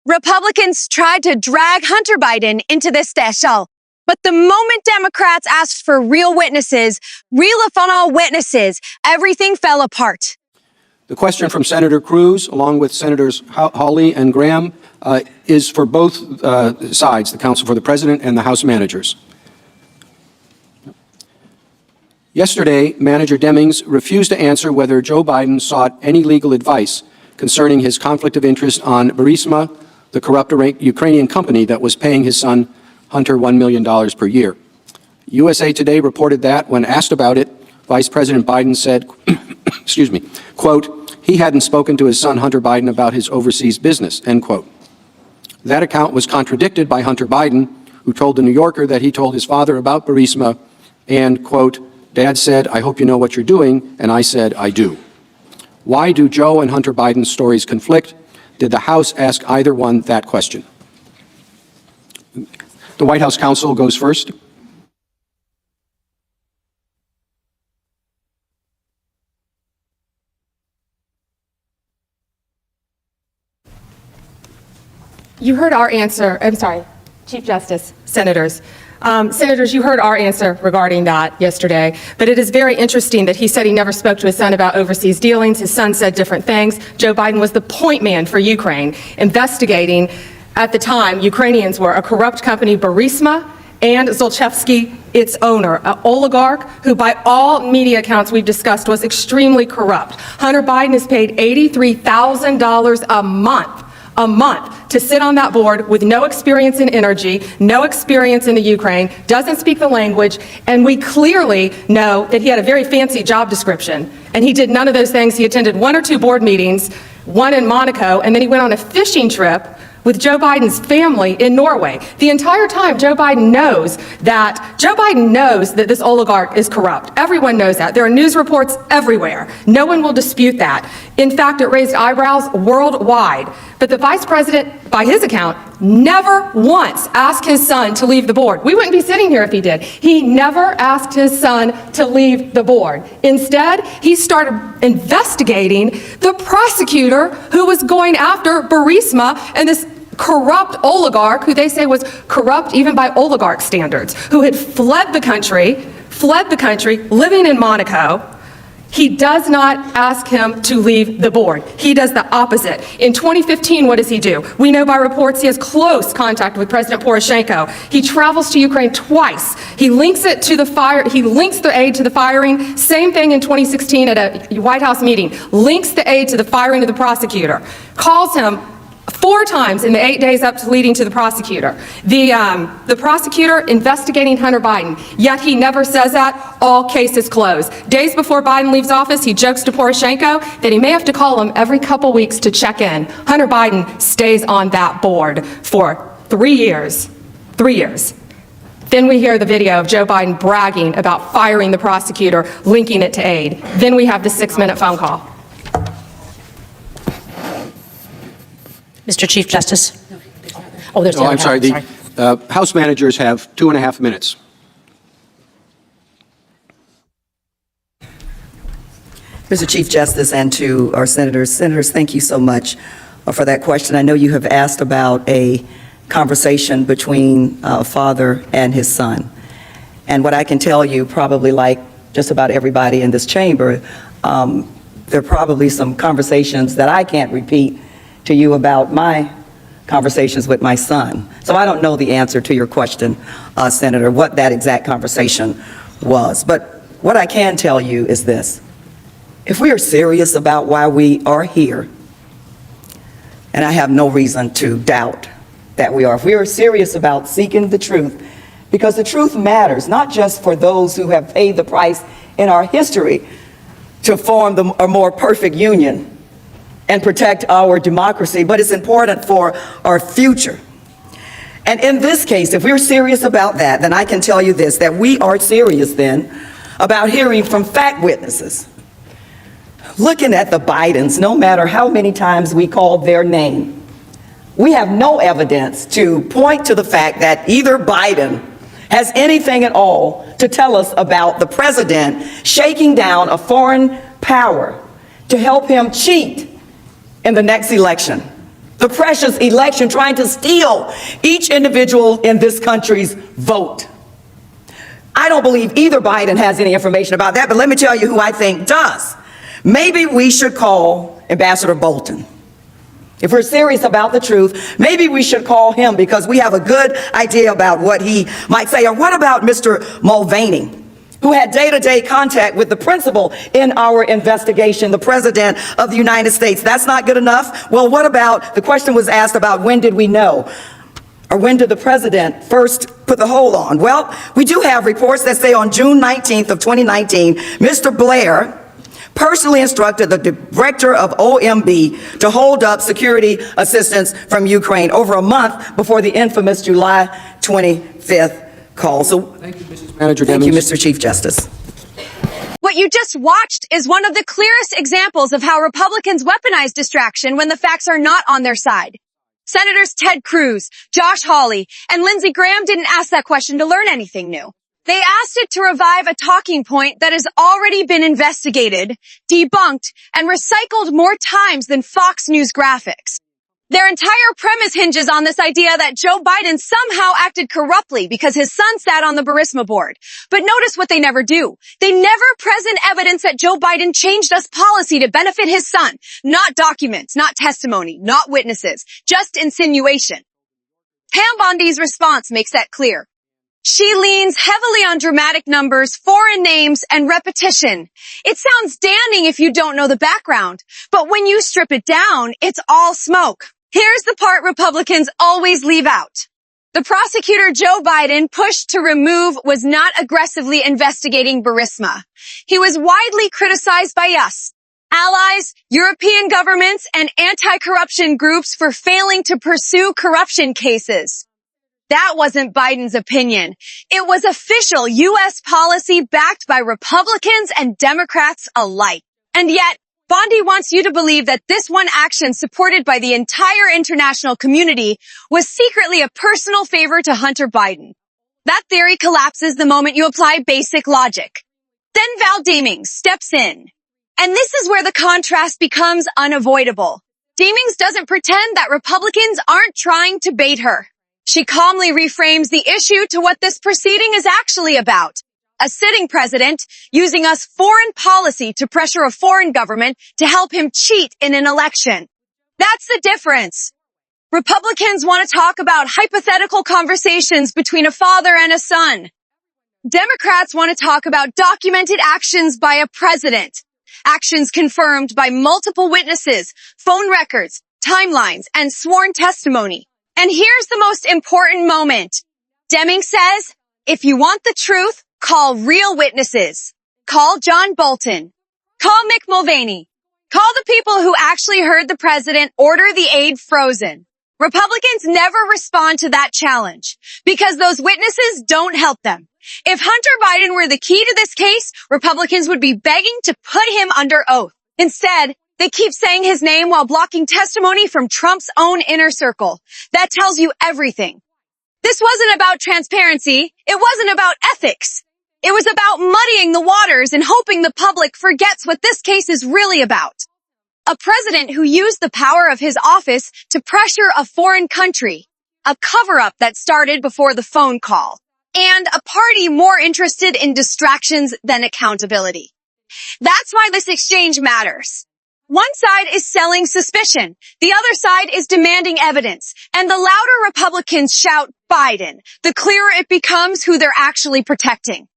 Republicans tried to drag Hunter Biden into this special. But the moment Democrats asked for real witnesses, everything fell apart. The question from Senator Cruz, along with Senators Hawley and Graham, is for both sides, the counsel for the president and the House managers. Yesterday, Manager Demings refused to answer whether Joe Biden sought any legal advice concerning his conflict of interest on Burisma, the corrupt Ukrainian company that was paying his son Hunter $1 million per year. USA Today reported that when asked about it, Vice President Biden said, excuse me, quote, he hadn't spoken to his son Hunter Biden about his overseas business, end quote. That account was contradicted by Hunter Biden, who told the New Yorker that he told his father about Burisma and, quote, Dad said, I hope you know what you're doing, and I said, I do. Why do Joe and Hunter Biden's stories conflict? Did the House ask either one that question? The White House counsel goes first. You heard our answer. I'm sorry, Chief Justice, Senators. Senators, you heard our answer regarding that yesterday, but it is very interesting that he said he never spoke to his son about overseas dealings. His son said different things. Joe Biden was the point man for Ukraine, investigating, at the time, Ukrainians were a corrupt company, Burisma, and Zlochevsky, its owner, an oligarch who by all media accounts we've discussed was extremely corrupt. Hunter Biden is paid $83,000 a month to sit on that board with no experience in energy, no experience in the Ukraine, doesn't speak the language, and we clearly know that he had a very fancy job description, and he did none of those things. He attended 1 or 2 board meetings, one in Monaco, and then he went on a fishing trip with Joe Biden's family in Norway. The entire time, Joe Biden knows that this oligarch is corrupt. Everyone knows that. There are news reports everywhere. No one will dispute that. In fact, it raised eyebrows worldwide. But the vice president, by his account, never once asked his son to leave the board. We wouldn't be sitting here if he did. He never asked his son to leave the board. Instead, he started investigating the prosecutor who was going after Burisma and this corrupt oligarch, who they say was corrupt even by oligarch standards, who had fled the country, living in Monaco. He does not ask him to leave the board. He does the opposite. In 2015, what does he do? We know by reports he has close contact with President Poroshenko. He travels to Ukraine twice. He links it to he links the aid to the firing. Same thing in 2016 at a White House meeting. Links the aid to the firing of the prosecutor. Calls him 4 times in the 8 days up to leading to the prosecutor. The prosecutor investigating Hunter Biden, yet he never says that. All cases closed. Days before Biden leaves office, he jokes to Poroshenko that he may have to call him every couple weeks to check in. Hunter Biden stays on that board for 3 years. 3 years. Then we hear the video of Joe Biden bragging about firing the prosecutor, linking it to aid. Then we have the 6-minute phone call. Mr. Chief Justice. Oh, I'm sorry. The House managers have 2.5 minutes. Mr. Chief Justice, and to our senators. Senators, thank you so much for that question. I know you have asked about a conversation between a father and his son. And what I can tell you, probably like just about everybody in this chamber, there are probably some conversations that I can't repeat to you about my conversations with my son. So I don't know the answer to your question, Senator, what that exact conversation was. But what I can tell you is this. If we are serious about why we are here, and I have no reason to doubt that we are, if we are serious about seeking the truth, because the truth matters, not just for those who have paid the price in our history to form a more perfect union and protect our democracy, but it's important for our future. And in this case, if we're serious about that, then I can tell you this, that we are serious then about hearing from fact witnesses. Looking at the Bidens, no matter how many times we call their name, we have no evidence to point to the fact that either Biden has anything at all to tell us about the president shaking down a foreign power to help him cheat in the next election. the precious election, trying to steal each individual in this country's vote. I don't believe either Biden has any information about that, but let me tell you who I think does. Maybe we should call Ambassador Bolton. If we're serious about the truth, maybe we should call him because we have a good idea about what he might say. Or what about Mr. Mulvaney, who had day-to-day contact with the principal in our investigation, the President of the United States? That's not good enough? Well, what about, the question was asked about when did we know? Or when did the President first put the hold on? Well, we do have reports that say on June 19th of 2019, Mr. Blair personally instructed the director of OMB to hold up security assistance from Ukraine over a month before the infamous July 25th call. So, Thank you, Mrs. Manager Demings. thank you, Mr. Chief Justice. What you just watched is one of the clearest examples of how Republicans weaponize distraction when the facts are not on their side. Senators Ted Cruz, Josh Hawley, and Lindsey Graham didn't ask that question to learn anything new. They asked it to revive a talking point that has already been investigated, debunked, and recycled more times than Fox News graphics. Their entire premise hinges on this idea that Joe Biden somehow acted corruptly because his son sat on the Burisma board. But notice what they never do. They never present evidence that Joe Biden changed us policy to benefit his son. Not documents, not testimony, not witnesses, just insinuation. Pam Bondi's response makes that clear. She leans heavily on dramatic numbers, foreign names, and repetition. It sounds damning if you don't know the background, but when you strip it down, it's all smoke. Here's the part Republicans always leave out. The prosecutor Joe Biden pushed to remove was not aggressively investigating Burisma. He was widely criticized by us, allies, European governments, and anti-corruption groups for failing to pursue corruption cases. That wasn't Biden's opinion. It was official U.S. policy backed by Republicans and Democrats alike. And yet, Bondi wants you to believe that this one action supported by the entire international community was secretly a personal favor to Hunter Biden. That theory collapses the moment you apply basic logic. Then Val Demings steps in. And this is where the contrast becomes unavoidable. Demings doesn't pretend that Republicans aren't trying to bait her. She calmly reframes the issue to what this proceeding is actually about. A sitting president using us foreign policy to pressure a foreign government to help him cheat in an election. That's the difference. Republicans want to talk about hypothetical conversations between a father and a son. Democrats want to talk about documented actions by a president. Actions confirmed by multiple witnesses, phone records, timelines, and sworn testimony. And here's the most important moment. Demings says, if you want the truth, call real witnesses. Call John Bolton. Call Mick Mulvaney. Call the people who actually heard the president order the aid frozen. Republicans never respond to that challenge because those witnesses don't help them. If Hunter Biden were the key to this case, Republicans would be begging to put him under oath. Instead, they keep saying his name while blocking testimony from Trump's own inner circle. That tells you everything. This wasn't about transparency. It wasn't about ethics. It was about muddying the waters and hoping the public forgets what this case is really about. A president who used the power of his office to pressure a foreign country. A cover-up that started before the phone call. And a party more interested in distractions than accountability. That's why this exchange matters. One side is selling suspicion. The other side is demanding evidence. And the louder Republicans shout Biden, the clearer it becomes who they're actually protecting.